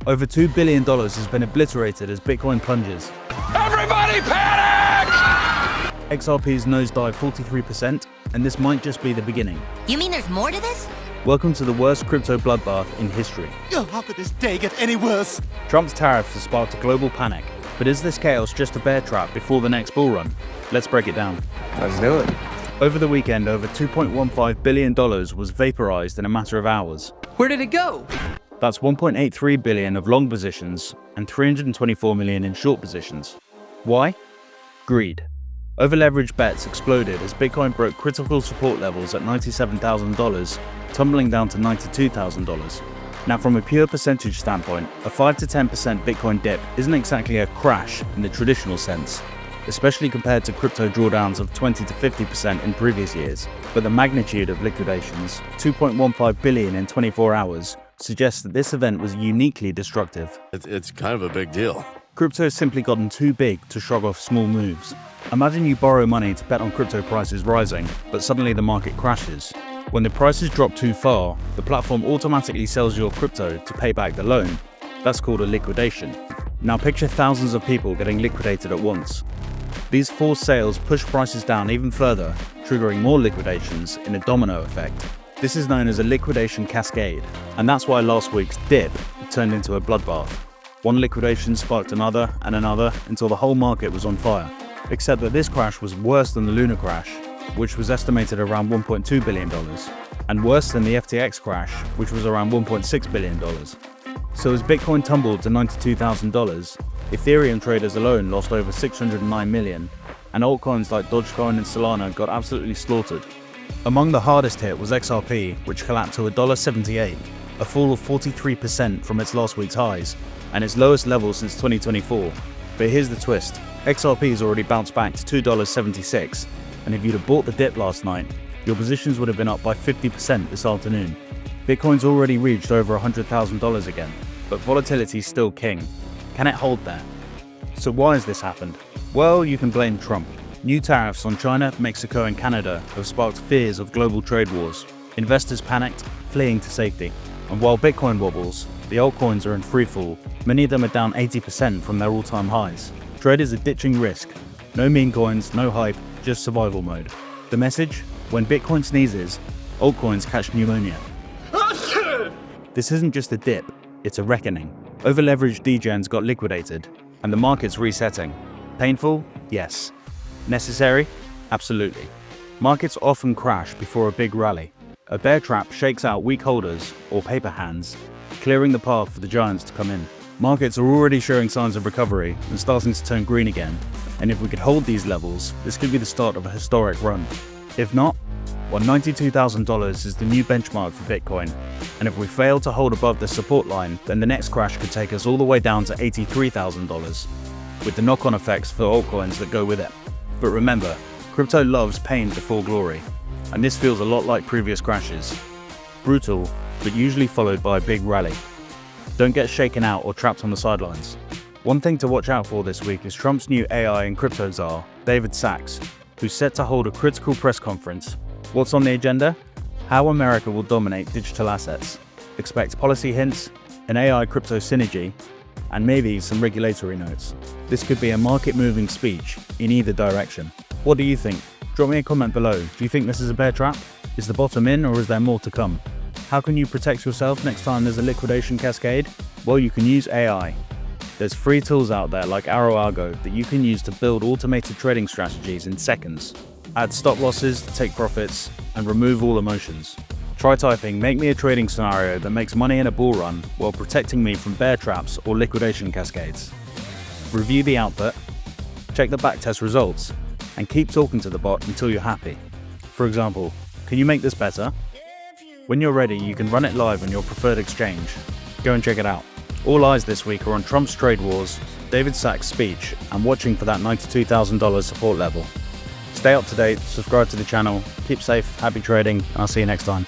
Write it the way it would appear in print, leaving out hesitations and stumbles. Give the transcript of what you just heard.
Over $2 billion has been obliterated as Bitcoin plunges. Everybody panic! XRP's nosedive 43%, and this might just be the beginning. You mean there's more to this? Welcome to the worst crypto bloodbath in history. Oh, how could this day get any worse? Trump's tariffs have sparked a global panic, but is this chaos just a bear trap before the next bull run? Let's break it down. Let's do it. Over the weekend, over $2.15 billion was vaporized in a matter of hours. Where did it go? That's 1.83 billion of long positions and 324 million in short positions. Why? Greed. Over-leveraged bets exploded as Bitcoin broke critical support levels at $97,000, tumbling down to $92,000. Now, from a pure percentage standpoint, a 5 to 10% Bitcoin dip isn't exactly a crash in the traditional sense, especially compared to crypto drawdowns of 20 to 50% in previous years. But the magnitude of liquidations, 2.15 billion in 24 hours, suggests that this event was uniquely destructive. It's kind of a big deal. Crypto has simply gotten too big to shrug off small moves. Imagine you borrow money to bet on crypto prices rising, but suddenly the market crashes. When the prices drop too far, the platform automatically sells your crypto to pay back the loan. That's called a liquidation. Now picture thousands of people getting liquidated at once. These forced sales push prices down even further, triggering more liquidations in a domino effect. This is known as a liquidation cascade, and that's why last week's dip turned into a bloodbath. One liquidation sparked another and another until the whole market was on fire. Except that this crash was worse than the Luna crash, which was estimated around $1.2 billion, and worse than the FTX crash, which was around $1.6 billion. So as Bitcoin tumbled to $92,000, Ethereum traders alone lost over 609 million, and altcoins like Dogecoin and Solana got absolutely slaughtered. Among the hardest hit was XRP, which collapsed to $1.78, a fall of 43% from its last week's highs, and its lowest level since 2024. But here's the twist. XRP has already bounced back to $2.76, and if you'd have bought the dip last night, your positions would have been up by 50% this afternoon. Bitcoin's already reached over $100,000 again, but volatility's still king. Can it hold there? So why has this happened? Well, you can blame Trump. New tariffs on China, Mexico and Canada have sparked fears of global trade wars. Investors panicked, fleeing to safety. And while Bitcoin wobbles, the altcoins are in freefall. Many of them are down 80% from their all-time highs. Traders are ditching risk. No meme coins, no hype, just survival mode. The message? When Bitcoin sneezes, altcoins catch pneumonia. This isn't just a dip, it's a reckoning. Over-leveraged degens got liquidated, and the market's resetting. Painful? Yes. Necessary? Absolutely. Markets often crash before a big rally. A bear trap shakes out weak holders, or paper hands, clearing the path for the giants to come in. Markets are already showing signs of recovery and starting to turn green again, and if we could hold these levels, this could be the start of a historic run. If not, well, $92,000 is the new benchmark for Bitcoin, and if we fail to hold above the support line, then the next crash could take us all the way down to $83,000, with the knock-on effects for altcoins that go with it. But remember, crypto loves pain before glory, and this feels a lot like previous crashes. Brutal, but usually followed by a big rally. Don't get shaken out or trapped on the sidelines. One thing to watch out for this week is Trump's new AI and Crypto Czar, David Sacks, who's set to hold a critical press conference. What's on the agenda? How America will dominate digital assets. Expect policy hints, an AI crypto synergy, and maybe some regulatory notes. This could be a market-moving speech in either direction. What do you think? Drop me a comment below. Do you think this is a bear trap? Is the bottom in, or is there more to come? How can you protect yourself next time there's a liquidation cascade? Well, you can use AI. There's free tools out there like Arrow Algo that you can use to build automated trading strategies in seconds. Add stop losses, take profits, and remove all emotions. Try typing, make me a trading scenario that makes money in a bull run while protecting me from bear traps or liquidation cascades. Review the output, check the backtest results, and keep talking to the bot until you're happy. For example, can you make this better? When you're ready, you can run it live on your preferred exchange. Go and check it out. All eyes this week are on Trump's trade wars, David Sacks' speech, and watching for that $92,000 support level. Stay up to date, subscribe to the channel, keep safe, happy trading, and I'll see you next time.